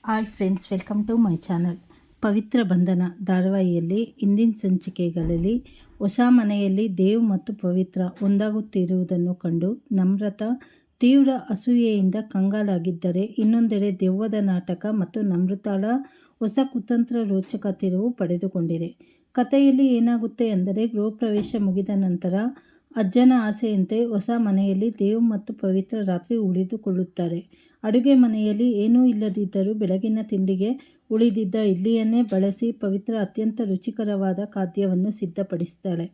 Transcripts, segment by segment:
Hi friends, welcome to my channel. Pavitra Bandhana ಧಾರಾವಾಹಿಯಲ್ಲಿ ಇಂದಿನ ಸಂಚಿಕೆಗಳಲ್ಲಿ ಹೊಸ ಮನೆಯಲ್ಲಿ ದೇವ್ ಮತ್ತು ಪವಿತ್ರ ಒಂದಾಗುತ್ತಿರುವುದನ್ನು ಕಂಡು ನಮ್ರತಾ ತೀವ್ರ ಅಸೂಯೆಯಿಂದ ಕಂಗಾಲಾಗಿದ್ದರೆ, ಇನ್ನೊಂದೆಡೆ ದೆವ್ವದ ನಾಟಕ ಮತ್ತು ನಮ್ರತಾಳ ಹೊಸ ಕುತಂತ್ರ ರೋಚಕ ತಿರುವು ಪಡೆದುಕೊಂಡಿದೆ. ಕಥೆಯಲ್ಲಿ ಏನಾಗುತ್ತೆ ಅಂದರೆ, ಗೃಹ ಪ್ರವೇಶ ಮುಗಿದ ನಂತರ ಅಜ್ಜನ ಆಸೆಯಂತೆ ಹೊಸ ಮನೆಯಲ್ಲಿ ದೇವ್ ಮತ್ತು ಪವಿತ್ರ ರಾತ್ರಿ ಉಳಿದುಕೊಳ್ಳುತ್ತಾರೆ. ಅಡುಗೆ ಮನೆಯಲ್ಲಿ ಏನೂ ಇಲ್ಲದಿದ್ದರೂ ಬೆಳಗಿನ ತಿಂಡಿಗೆ ಉಳಿದಿದ್ದ ಇಡ್ಲಿಯನ್ನೇ ಬಳಸಿ ಪವಿತ್ರ ಅತ್ಯಂತ ರುಚಿಕರವಾದ ಖಾದ್ಯವನ್ನು ಸಿದ್ಧಪಡಿಸ್ತಾಳೆ.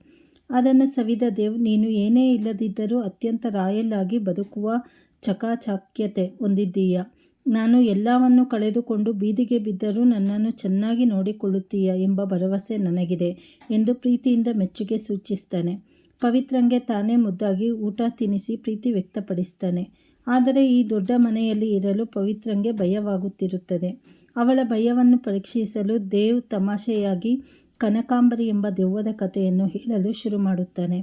ಅದನ್ನು ಸವಿದ ದೇವ್, ನೀನು ಏನೇ ಇಲ್ಲದಿದ್ದರೂ ಅತ್ಯಂತ ರಾಯಲ್ ಆಗಿ ಬದುಕುವ ಚಕಾಚಕ್ಯತೆ ಹೊಂದಿದ್ದೀಯ. ನಾನು ಎಲ್ಲವನ್ನೂ ಕಳೆದುಕೊಂಡು ಬೀದಿಗೆ ಬಿದ್ದರೂ ನನ್ನನ್ನು ಚೆನ್ನಾಗಿ ನೋಡಿಕೊಳ್ಳುತ್ತೀಯ ಎಂಬ ಭರವಸೆ ನನಗಿದೆ ಎಂದು ಪ್ರೀತಿಯಿಂದ ಮೆಚ್ಚುಗೆ ಸೂಚಿಸ್ತಾನೆ. ಪವಿತ್ರಂಗೆ ತಾನೇ ಮುದ್ದಾಗಿ ಊಟ ತಿನ್ನಿಸಿ ಪ್ರೀತಿ ವ್ಯಕ್ತಪಡಿಸ್ತಾನೆ. ಆದರೆ ಈ ದೊಡ್ಡ ಮನೆಯಲ್ಲಿ ಇರಲು ಪವಿತ್ರಂಗೆ ಭಯವಾಗುತ್ತಿರುತ್ತದೆ. ಅವಳ ಭಯವನ್ನು ಪರೀಕ್ಷಿಸಲು ದೇವ್ ತಮಾಷೆಯಾಗಿ ಕನಕಾಂಬರಿ ಎಂಬ ದೆವ್ವದ ಕಥೆಯನ್ನು ಹೇಳಲು ಶುರು ಮಾಡುತ್ತಾನೆ.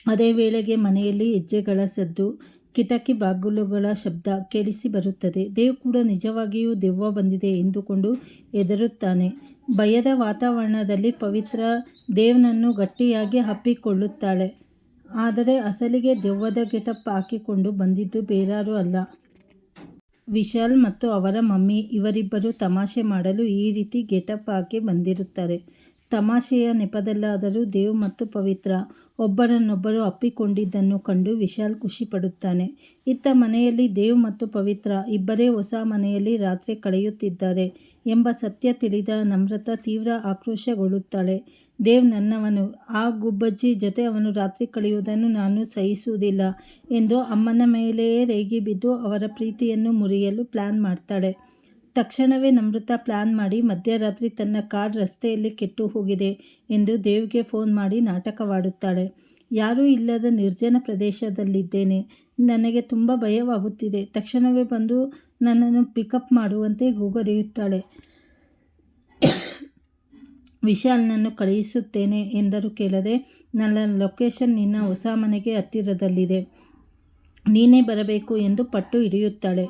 ಅದೇ ವೇಳೆಗೆ ಮನೆಯಲ್ಲಿ ಹೆಜ್ಜೆಗಳ ಸದ್ದು, ಕಿಟಕಿ ಬಾಗಿಲುಗಳ ಶಬ್ದ ಕೇಳಿಸಿ ಬರುತ್ತದೆ. ದೇವ್ ಕೂಡ ನಿಜವಾಗಿಯೂ ದೆವ್ವ ಬಂದಿದೆ ಎಂದುಕೊಂಡು ಹೆದರುತ್ತಾನೆ. ಭಯದ ವಾತಾವರಣದಲ್ಲಿ ಪವಿತ್ರ ದೇವ್ನನ್ನು ಗಟ್ಟಿಯಾಗಿ ಅಪ್ಪಿಕೊಳ್ಳುತ್ತಾಳೆ. ಆದರೆ ಅಸಲಿಗೆ ದೆವ್ವದ ಗೆಟಪ್ ಹಾಕಿಕೊಂಡು ಬಂದಿದ್ದು ಬೇರಾರೂ ಅಲ್ಲ, ವಿಶಾಲ್ ಮತ್ತು ಅವರ ಮಮ್ಮಿ. ಇವರಿಬ್ಬರು ತಮಾಷೆ ಮಾಡಲು ಈ ರೀತಿ ಗೆಟಪ್ ಹಾಕಿ ಬಂದಿರುತ್ತಾರೆ. ತಮಾಷೆಯ ನೆಪದಲ್ಲಾದರೂ ದೇವ್ ಮತ್ತು ಪವಿತ್ರ ಒಬ್ಬರನ್ನೊಬ್ಬರು ಅಪ್ಪಿಕೊಂಡಿದ್ದನ್ನು ಕಂಡು ವಿಶಾಲ್ ಖುಷಿಪಡುತ್ತಾನೆ. ಇತ್ತ ಮನೆಯಲ್ಲಿ ದೇವ್ ಮತ್ತು ಪವಿತ್ರ ಇಬ್ಬರೇ ಹೊಸ ಮನೆಯಲ್ಲಿ ರಾತ್ರಿ ಕಳೆಯುತ್ತಿದ್ದಾರೆ ಎಂಬ ಸತ್ಯ ತಿಳಿದ ನಮ್ರತಾ ತೀವ್ರ ಆಕ್ರೋಶಗೊಳ್ಳುತ್ತಾಳೆ. ದೇವ್ ನನ್ನವನು, ಆ ಗುಬ್ಬಜ್ಜಿ ಜೊತೆ ಅವನು ರಾತ್ರಿ ಕಳೆಯುವುದನ್ನು ನಾನು ಸಹಿಸುವುದಿಲ್ಲ ಎಂದು ಅಮ್ಮನ ಮೇಲೆಯೇ ರೇಗಿ ಬಿದ್ದು ಅವರ ಪ್ರೀತಿಯನ್ನು ಮುರಿಯಲು ಪ್ಲಾನ್ ಮಾಡ್ತಾಳೆ. ತಕ್ಷಣವೇ ನಮ್ರತಾ ಪ್ಲಾನ್ ಮಾಡಿ ಮಧ್ಯರಾತ್ರಿ ತನ್ನ ಕಾರ್ ರಸ್ತೆಯಲ್ಲಿ ಕೆಟ್ಟು ಹೋಗಿದೆ ಎಂದು ದೇವ್ಗೆ ಫೋನ್ ಮಾಡಿ ನಾಟಕವಾಡುತ್ತಾಳೆ. ಯಾರೂ ಇಲ್ಲದ ನಿರ್ಜನ ಪ್ರದೇಶದಲ್ಲಿದ್ದೇನೆ, ನನಗೆ ತುಂಬ ಭಯವಾಗುತ್ತಿದೆ, ತಕ್ಷಣವೇ ಬಂದು ನನ್ನನ್ನು ಪಿಕಪ್ ಮಾಡುವಂತೆ ಕೂಗರಿಯುತ್ತಾಳೆ. ವಿಶಾಲ್ನನ್ನು ಕಳುಹಿಸುತ್ತೇನೆ ಎಂದರೂ ಕೇಳದೆ, ನನ್ನ ಲೊಕೇಶನ್ ನಿನ್ನ ಹೊಸ ಮನೆಗೆ ಹತ್ತಿರದಲ್ಲಿದೆ, ನೀನೇ ಬರಬೇಕು ಎಂದು ಪಟ್ಟು ಹಿಡಿಯುತ್ತಾಳೆ.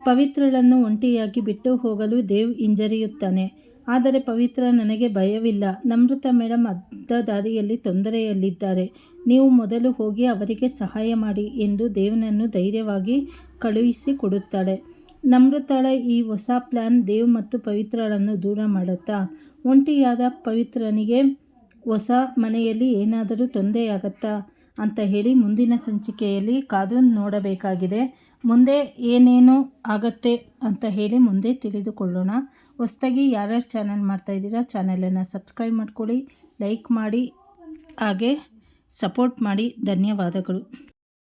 ಪವಿತ್ರಳನ್ನು ಒಂಟಿಯಾಗಿ ಬಿಟ್ಟು ಹೋಗಲು ದೇವ್ ಹಿಂಜರಿಯುತ್ತಾನೆ. ಆದರೆ ಪವಿತ್ರ, ನನಗೆ ಭಯವಿಲ್ಲ, ನಮ್ರತಾ ಮೇಡಮ್ ಅರ್ಧ ದಾರಿಯಲ್ಲಿ ತೊಂದರೆಯಲ್ಲಿದ್ದಾರೆ, ನೀವು ಮೊದಲು ಹೋಗಿ ಅವರಿಗೆ ಸಹಾಯ ಮಾಡಿ ಎಂದು ದೇವ್ನನ್ನು ಧೈರ್ಯವಾಗಿ ಕಳುಹಿಸಿಕೊಡುತ್ತಾಳೆ. ನಮ್ರತಾಳ ಈ ಹೊಸ ಪ್ಲಾನ್ ದೇವ್ ಮತ್ತು ಪವಿತ್ರಳನ್ನು ದೂರ ಮಾಡುತ್ತಾ, ಒಂಟಿಯಾದ ಪವಿತ್ರನಿಗೆ ಹೊಸ ಮನೆಯಲ್ಲಿ ಏನಾದರೂ ತೊಂದರೆಯಾಗತ್ತಾ ಅಂತ ಹೇಳಿ ಮುಂದಿನ ಸಂಚಿಕೆಯಲ್ಲಿ ಕಾದು ನೋಡಬೇಕಾಗಿದೆ. ಮುಂದೆ ಏನೇನು ಆಗತ್ತೆ ಅಂತ ಹೇಳಿ ಮುಂದೆ ತಿಳಿದುಕೊಳ್ಳೋಣ. ಹೊಸದಾಗಿ ಯಾರ್ಯಾರು ಚಾನಲ್ ಮಾಡ್ತಾಯಿದ್ದೀರಾ, ಚಾನಲನ್ನು ಸಬ್ಸ್ಕ್ರೈಬ್ ಮಾಡ್ಕೊಳ್ಳಿ, ಲೈಕ್ ಮಾಡಿ, ಹಾಗೆ ಸಪೋರ್ಟ್ ಮಾಡಿ. ಧನ್ಯವಾದಗಳು.